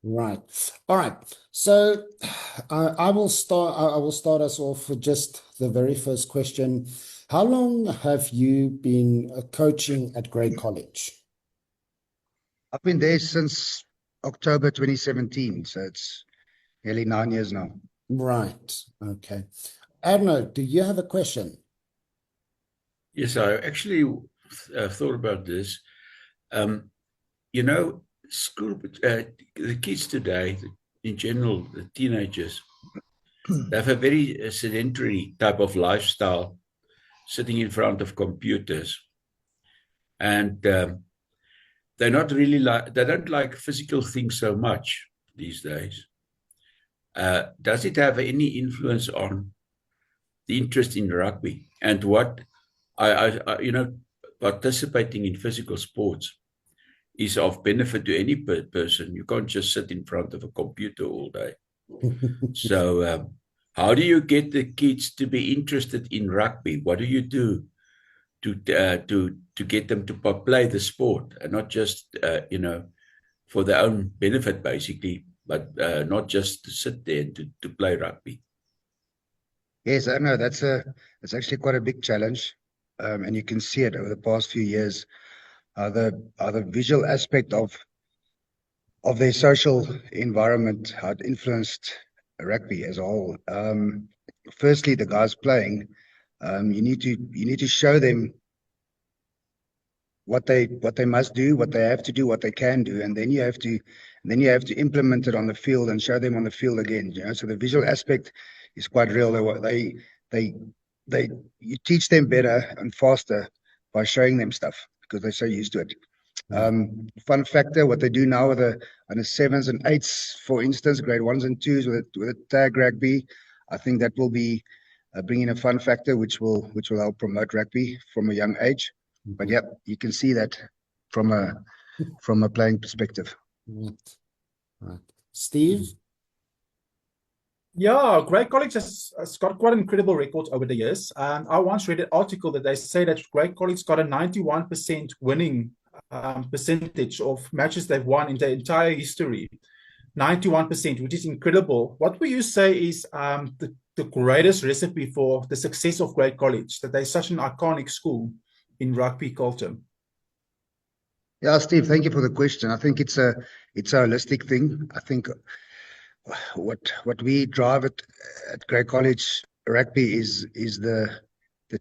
Right. All right. So I will start. I will start us off with just the very first question. How long have you been coaching at Grey College? I've been there since October 2017, so it's nearly 9 years now. Right. Okay. Arno, do you have a question? Yes, I actually thought about this. Um, you know, school, the kids today, in general, the teenagers, they have a very sedentary type of lifestyle, sitting in front of computers, and they don't like physical things so much these days. Does it have any influence on the interest in rugby and what participating in physical sports is of benefit to any person. You can't just sit in front of a computer all day. So, how do you get the kids to be interested in rugby? What do you do to get them to play the sport and not just for their own benefit, basically, but not just to sit there and to play rugby? Yes, I know that's actually quite a big challenge, and you can see it over the past few years. The visual aspect of their social environment, how it influenced rugby as a whole. Firstly, the guys playing, you need to show them what they must do, what they have to do, what they can do, and then you have to implement it on the field and show them on the field again. So the visual aspect is quite real. They they you teach them better and faster by showing them stuff because they're so used to it. Fun factor: what they do now with the under sevens and eights, for instance, grade ones and twos with a tag rugby, I think that will be bringing a fun factor which will help promote rugby from a young age. But yeah, you can see that from a playing perspective. Right. Right. Steve? Yeah, Grey College has got quite an incredible record over the years. I once read an article that they say that Grey College got a 91% winning percentage of matches they've won in their entire history. 91%, which is incredible. What would you say is the greatest recipe for the success of Grey College, that they're such an iconic school in rugby culture? Yeah, Steve, thank you for the question. I think it's a holistic thing. I think what we drive at Grey College Rugby is the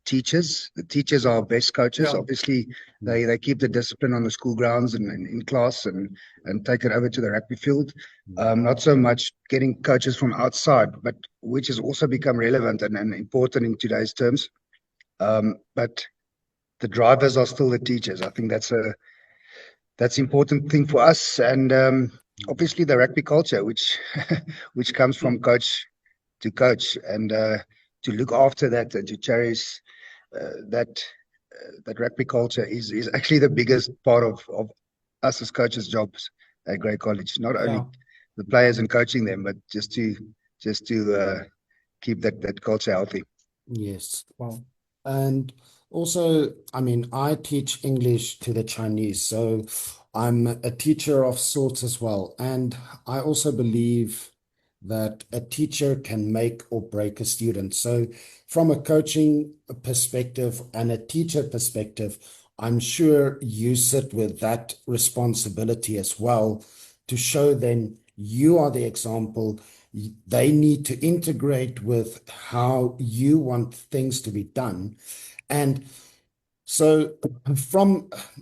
teachers. The teachers are our best coaches. Yeah. Obviously, they keep the discipline on the school grounds and in class and take it over to the rugby field. Not so much getting coaches from outside, but which has also become relevant and important in today's terms. But the drivers are still the teachers. I think that's important thing for us, and obviously the rugby culture, which which comes from coach to coach, and to look after that and to cherish that rugby culture is actually the biggest part of us as coaches' jobs at Grey College. Not only Yeah. the players and coaching them, but just to keep that culture healthy. Yes. Wow. And also, I mean, I teach English to the Chinese, so I'm a teacher of sorts as well. And I also believe that a teacher can make or break a student. So, from a coaching perspective and a teacher perspective, I'm sure you sit with that responsibility as well to show them you are the example. They need to integrate with how you want things to be done. And so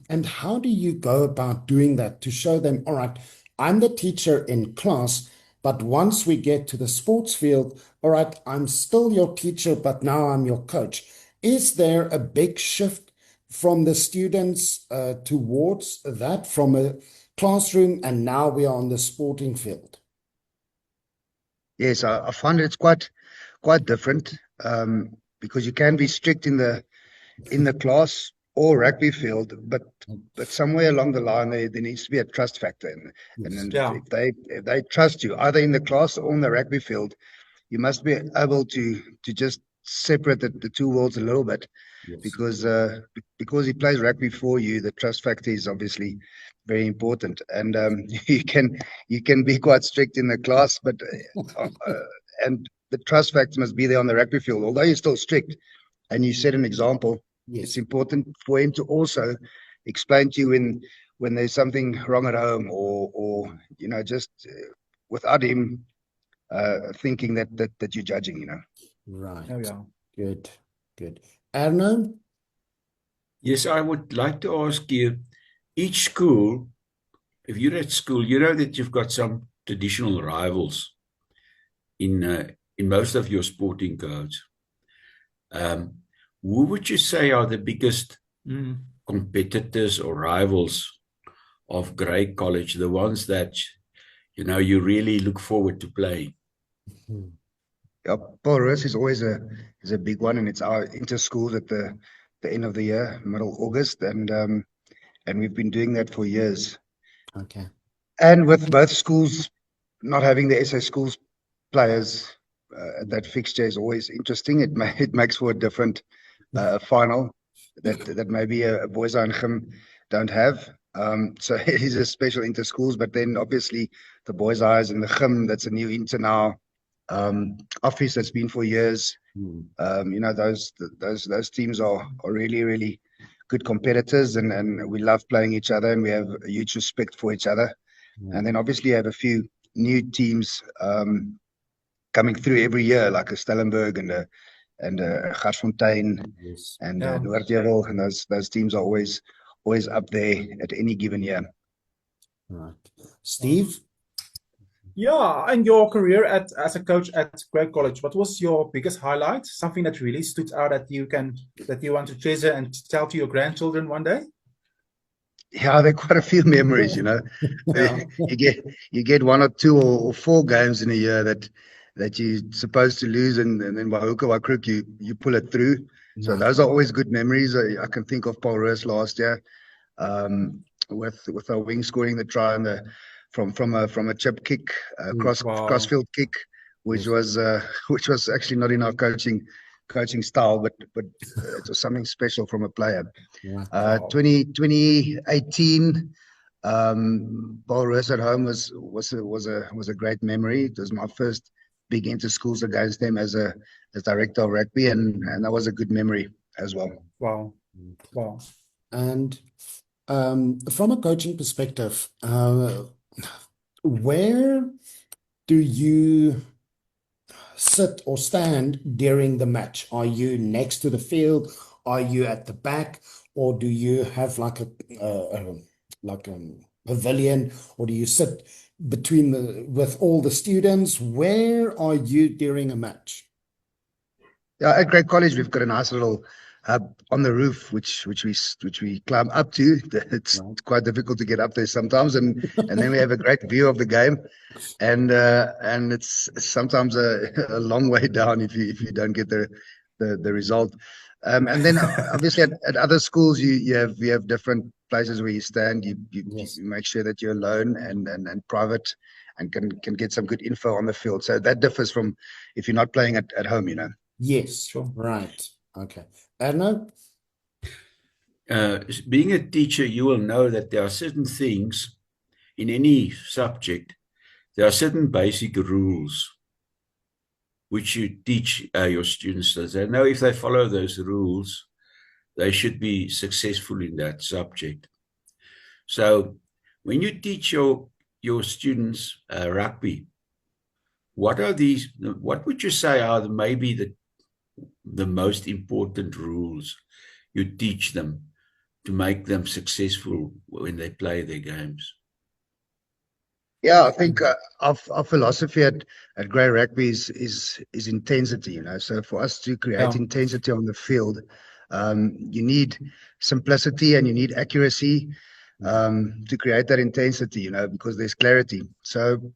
and how do you go about doing that to show them, all right, I'm the teacher in class, but once we get to the sports field, all right, I'm still your teacher, but now I'm your coach. Is there a big shift from the students towards that from a classroom and now we are on the sporting field? Yes, I find it's quite different, because you can be strict in the class or rugby field, but somewhere along the line there needs to be a trust factor, and Yes. then Yeah. if they trust you either in the class or on the rugby field, you must be able to just separate the two worlds a little bit, Yes. because he plays rugby for you, the trust factor is obviously very important. And you can be quite strict in the class, but and the trust factor must be there on the rugby field. Although you're still strict and you set an example, it's Yes. important for him to also explain to you when there's something wrong at home, or just without him thinking that you're judging, Right. Oh, yeah. Good. Good. Arno? Yes, I would like to ask you, each school, if you're at school, you know that you've got some traditional rivals in most of your sporting codes. Who would you say are the biggest competitors or rivals of Grey College, the ones that you really look forward to playing? Yeah, Paul Roos is always a big one, and it's our inter schools at the end of the year, middle August, and we've been doing that for years. Okay. And with both schools not having the SA schools players, that fixture is always interesting. It makes for a different final that maybe a Boys and Gym don't have. So it is a special inter schools, but then obviously the Boys Eyes and the Gym, that's a new inter now. Office that's been for years. Those teams are really, really good competitors, and we love playing each other, and we have a huge respect for each other. Yeah. And then obviously you have a few new teams coming through every year, like a Stellenberg and a Garsfontein Yes. and Yeah. Noordjewel, and those teams are always up there at any given year. Right. Steve? Yeah, and your career as a coach at Grey College, what was your biggest highlight? Something that really stood out that you want to treasure and tell to your grandchildren one day? Yeah, there are quite a few memories, Yeah. You get one or two or four games in a year that you're supposed to lose, and then by hook or by crook you pull it through. So Right. those are always good memories. I can think of Paul Roos last year, with our wing scoring the try and from a chip kick, Wow. crossfield kick, which Yes. was actually not in our coaching style, but it was something special from a player. Right. Wow. 2018, Paul Roos at home was a great memory. It was my first big inter schools against them as director of rugby, and that was a good memory as well. Wow. Wow. And from a coaching perspective, where do you sit or stand during the match? Are you next to the field? Are you at the back? Or do you have like a pavilion? Or do you sit with all the students? Where are you during a match? Yeah, at Grey College we've got a nice little hub on the roof, which we climb up to. It's Right. quite difficult to get up there sometimes, and then we have a great view of the game, and it's sometimes a long way down if you don't get the result. And then obviously at other schools you have different places where you stand. Yes. You make sure that you're alone and private, and can get some good info on the field. So that differs from if you're not playing at home, Yes. Sure. Right. Okay. Arno? Being a teacher, you will know that there are certain things in any subject. There are certain basic rules which you teach your students, so they know if they follow those rules, they should be successful in that subject. So when you teach your students rugby, what would you say are maybe the most important rules you teach them to make them successful when they play their games? Yeah, I think our philosophy at Grey Rugby is intensity. So for us to create Yeah. intensity on the field, you need simplicity and you need accuracy to create that intensity. Because there's clarity. So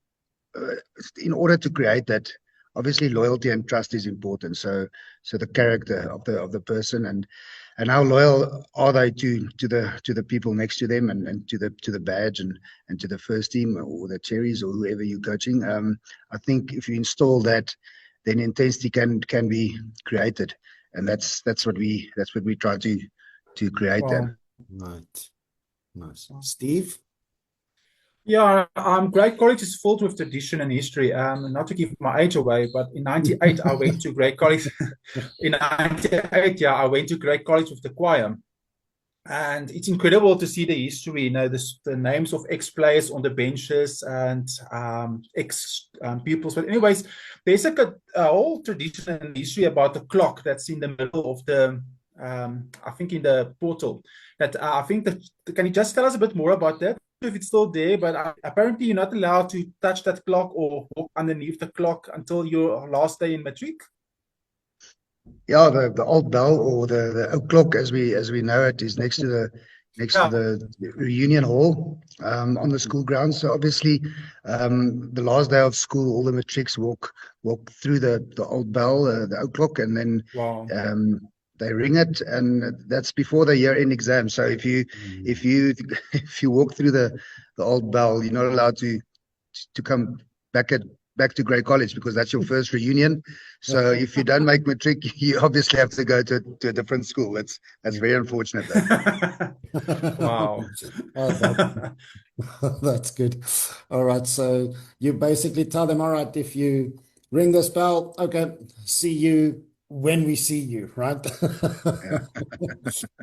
in order to create that, obviously loyalty and trust is important. So the character of the person, and how loyal are they to the people next to them, and to the badge, and to the first team or the Cherries or whoever you're coaching. I think if you install that, then intensity can be created. that's what we try to create Wow. there. Right. Nice. Steve? Yeah, Great College is filled with tradition and history. Not to give my age away, but in '98 I went to Great College. In '98, yeah, I went to Great College with the choir, and it's incredible to see the history. You know, the names of ex-players on the benches and ex pupils. But anyways, there's a whole tradition and history about the clock that's in the middle of the. I think in the portal. That I think that can you just tell us a bit more about that? If it's still there, but apparently you're not allowed to touch that clock or walk underneath the clock until your last day in matric. Yeah, the old bell, or the oak clock as we know it, is next to the reunion hall on the school grounds. So obviously, the last day of school, all the matrics walk through the old bell, the oak clock, and then Wow. they ring it, and that's before the year-end exam. So if you if you walk through the old bell, you're not allowed to come back to Grey College, because that's your first reunion. So if you don't make matric, you obviously have to go to a different school. That's very unfortunate, though. Wow. Oh, that's good. All right. So you basically tell them, all right, if you ring this bell, okay, see you when we see you, right?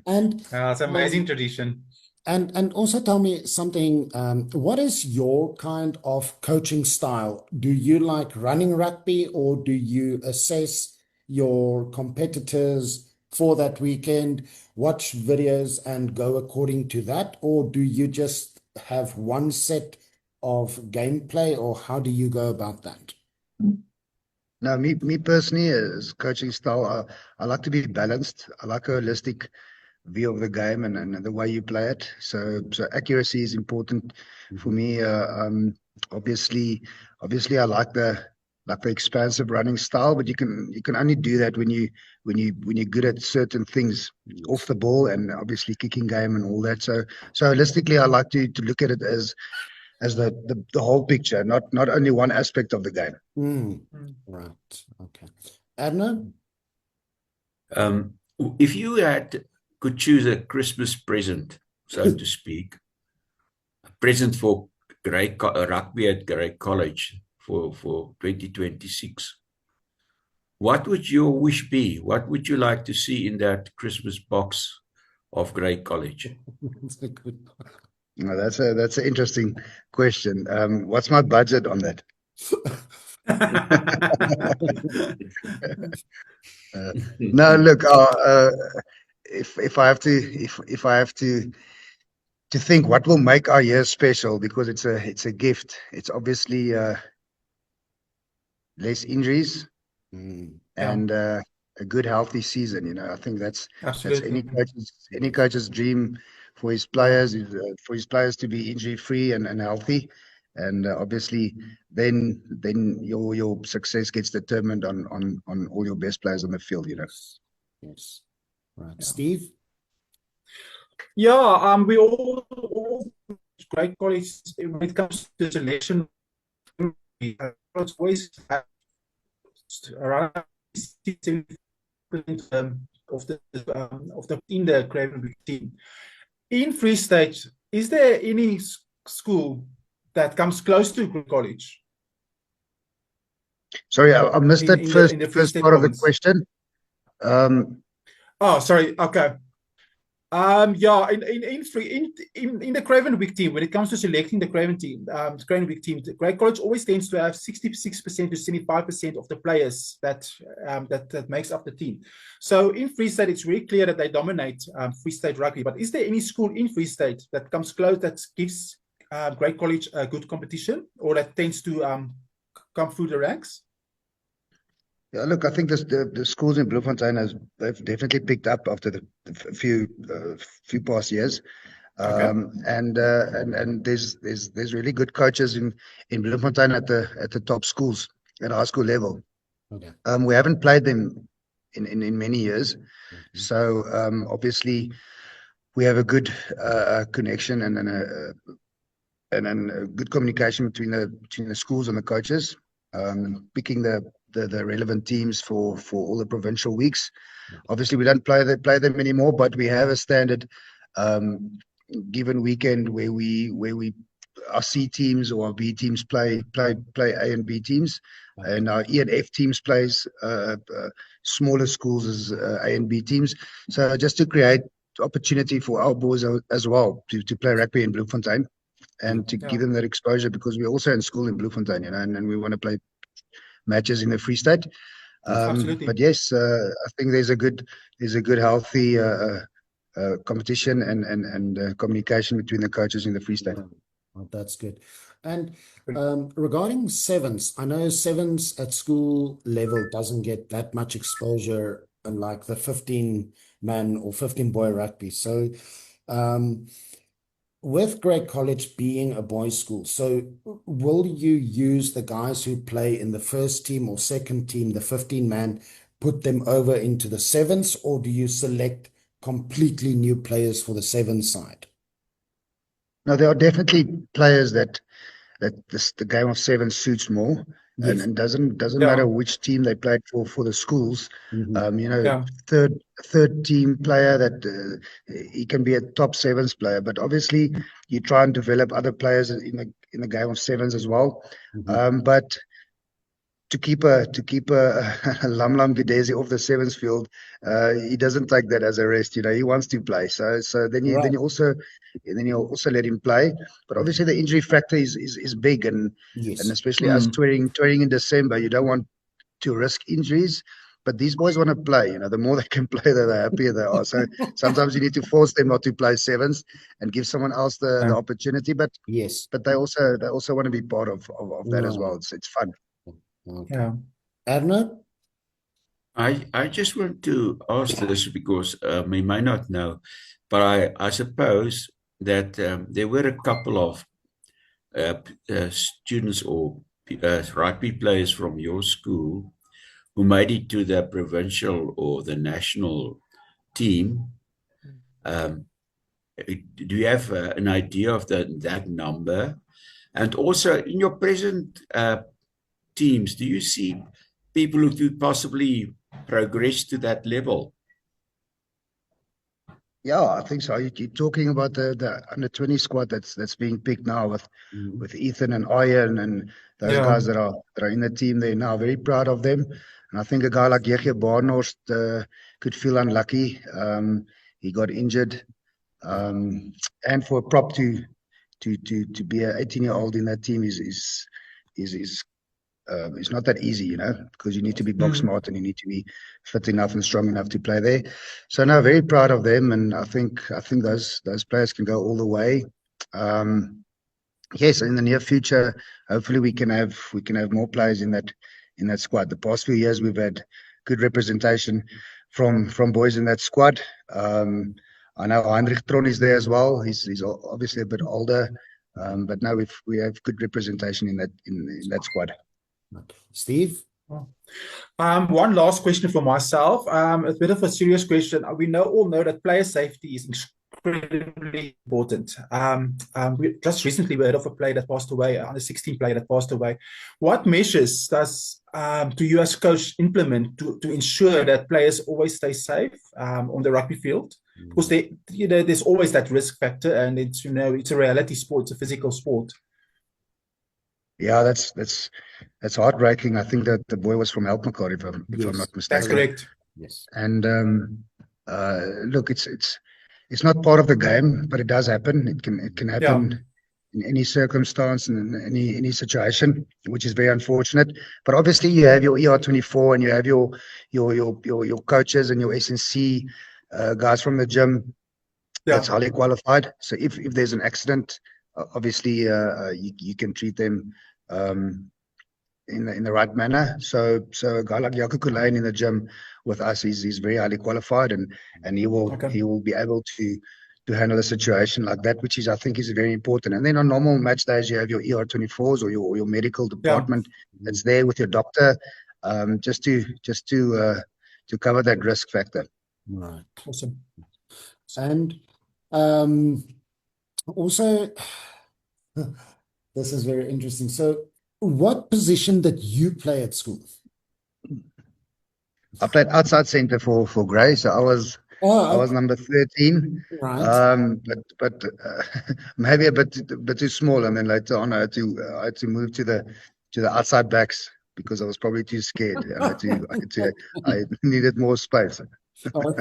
And It's amazing tradition. and also tell me something, what is your kind of coaching style? Do you like running rugby, or do you assess your competitors for that weekend, watch videos and go according to that? Or do you just have one set of gameplay, or how do you go about that? No, me personally, as coaching style, I like to be balanced. I like a holistic view of the game and the way you play it. So accuracy is important for me. Obviously, I like the expansive running style, but you can only do that when you're good at certain things off the ball, and obviously kicking game and all that. So holistically, I like to look at it as the whole picture, not only one aspect of the game. Right. Okay. Adnan? If you could choose a Christmas present, so to speak, a present for rugby at Grey College for 2026, what would your wish be? What would you like to see in that Christmas box of Grey College? That's a good No, that's an interesting question. What's my budget on that? No, look, if I have to think what will make our year special, because it's a gift. It's obviously less injuries and a good healthy season. You know, I think that's Absolutely. any coach's dream for his players, to be injury free and healthy. And obviously, then your success gets determined on all your best players on the field. You know. Yes. Right. Steve? Yeah, we all Great College when it comes to selection. It's always around 60% of the in the Craven team. In Free State, is there any school that comes close to Great College? Sorry, I missed that first part of the question. Oh, sorry. Okay. Yeah, in the Craven Week team, when it comes to selecting the Craven team, Craven Week team, the Great College always tends to have 66% to 75% of the players that makes up the team. So in Free State, it's very clear that they dominate Free State rugby. But is there any school in Free State that comes close, that gives Great College a good competition, or that tends to come through the ranks? Yeah, look, I think the schools in Bloemfontein they've definitely picked up after the few past years, and there's really good coaches in Bloemfontein at the top schools at high school level. Okay. We haven't played them in many years, so obviously we have a good connection and then a good communication between the schools and the coaches, picking the the relevant teams for all the provincial weeks. Obviously, we don't play them anymore, but we have a standard given weekend where we our C teams or our B teams play A and B teams, and our E and F teams plays smaller schools as A and B teams. So just to create opportunity for our boys as well to play rugby in Bloemfontein and to give them that exposure, because we're also in school in Bloemfontein, and we want to play matches in the Free State. Absolutely. But yes, I think there's a good healthy competition and communication between the coaches in the Free State. Oh, that's good. And regarding sevens, I know sevens at school level doesn't get that much exposure unlike the 15-man or 15-boy rugby. So with Grey College being a boys' school, so will you use the guys who play in the first team or second team, the 15-man, put them over into the sevens, or do you select completely new players for the seven side? Now, there are definitely players that the game of seven suits more, Yes. and doesn't Yeah. matter which team they played for the schools. Mhm. Yeah. Third team player that he can be a top sevens player, but obviously you try and develop other players in the game of sevens as well. Mhm. But to keep a Lam Gidesi off the sevens field, he doesn't take that as a rest. He wants to play. So then you Right. you also let him play. But obviously the injury factor is big, and Yes. especially us touring in December, you don't want to risk injuries. But these boys want to play. The more they can play, the happier they are. So sometimes you need to force them not to play sevens and give someone else the opportunity. But Yes. they also want to be part of that as well. Right. It's fun. Okay. Yeah. Arno? I just want to ask this because we may not know, but I suppose that there were a couple of students or rugby players from your school who made it to the provincial or the national team. Do you have an idea of that number? And also in your present teams, do you see people who could possibly progress to that level? Yeah, I think so. You're talking about the under 20 squad that's being picked now with Ethan and Iron and those Yeah. guys that are in the team there now. Very proud of them. And I think a guy like Yehia Barnhorst could feel unlucky. He got injured. And for a prop to be an 18-year-old in that team is it's not that easy, because you need to be box smart and you need to be fit enough and strong enough to play there. So no, very proud of them, and I think those players can go all the way. Yes, in the near future, hopefully we can have more players in that squad. The past few years we've had good representation from boys in that squad. I know Heinrich Tron is there as well. He's obviously a bit older, but now we have good representation in that squad. Steve? One last question for myself. A bit of a serious question. We all know that player safety is incredibly important. We just recently heard of a player that passed away, under 16 player that passed away. What measures do you as coach implement to ensure that players always stay safe on the rugby field? Because there's always that risk factor, and it's a reality sport, it's a physical sport. Yeah, that's heartbreaking. I think that the boy was from Alkmaar, if I'm not mistaken. That's correct. Yes. And look, it's not part of the game, but it does happen. It can happen in any circumstance and in any situation, which is very unfortunate. But obviously, you have your ER24 and you have your coaches and your SNC guys from the gym. That's highly qualified. So if there's an accident, obviously you can treat them in the right manner. So a guy like Jaco Kulain in the gym with us, he's very highly qualified, and he will be able to handle a situation like that, which I think is very important. And then on normal match days, you have your ER24s or your medical department that's there with your doctor, just to cover that risk factor. Right. Awesome. And also, this is very interesting. So, what position did you play at school? I played outside centre for Grey, so I was Oh, number 13. right. But maybe a bit too small, and then later on I had to move to the outside backs because I was probably too scared. And I needed more space. Oh,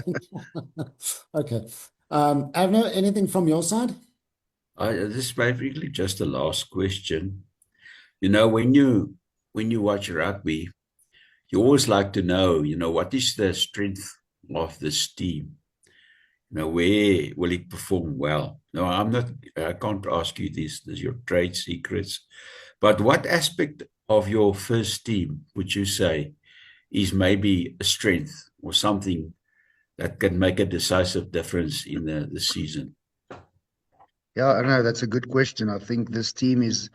okay. Avner, anything from your side? This is basically just the last question. You know, when you watch rugby, you always like to know, what is the strength of this team? Where will it perform well? No, I can't ask you this is your trade secrets. But what aspect of your first team would you say is maybe a strength or something that can make a decisive difference in the season? Yeah, I know that's a good question. I think this team is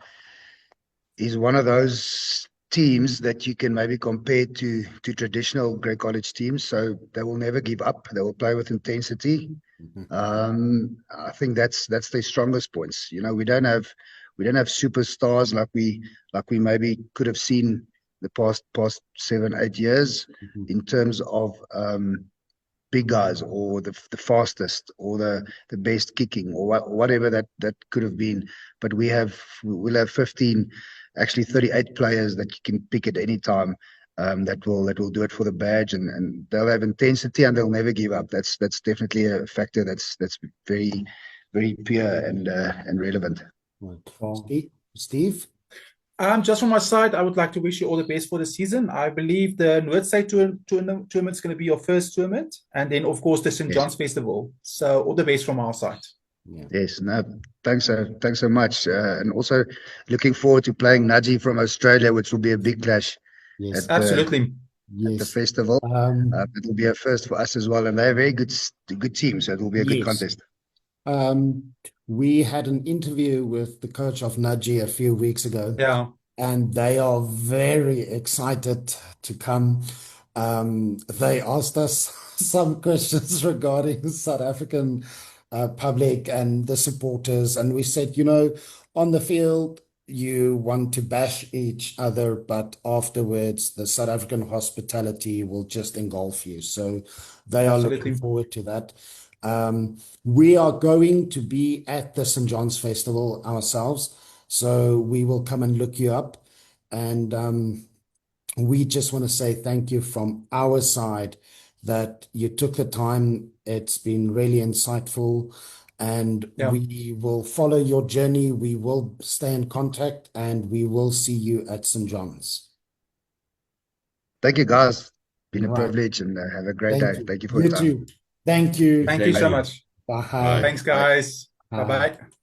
one of those teams that you can maybe compare to traditional Grey College teams. So they will never give up. They will play with intensity. I think that's their strongest points. We don't have superstars like we maybe could have seen the past 7-8 years in terms of big guys or the fastest or the best kicking or whatever that could have been. But we'll have 15, actually 38 players that you can pick at any time. That will do it for the badge, and they'll have intensity and they'll never give up. That's definitely a factor that's very, very pure and relevant. Right. Steve? Just from my side, I would like to wish you all the best for the season. I believe the Noordside tournament is going to be your first tournament, and then of course the St. John's Festival. So all the best from our side. Yeah. Yes, no, thanks so much, and also looking forward to playing Naji from Australia, which will be a big clash. Yes, absolutely. At the festival. It will be a first for us as well, and they're a very good team, so it will be a good contest. We had an interview with the coach of Naji a few weeks ago. Yeah. And they are very excited to come. They asked us some questions regarding South African public and the supporters, and we said, on the field, you want to bash each other, but afterwards, the South African hospitality will just engulf you. So they are looking forward to that. We are going to be at the St. John's Festival ourselves, so we will come and look you up. And we just want to say thank you from our side that you took the time. It's been really insightful, and we will follow your journey. We will stay in contact, and we will see you at St. John's. Thank you, guys. Been a privilege, and have a great day. Thank you for your time. Thank you. Thank you so much. Bye. Thanks, guys. Bye-bye.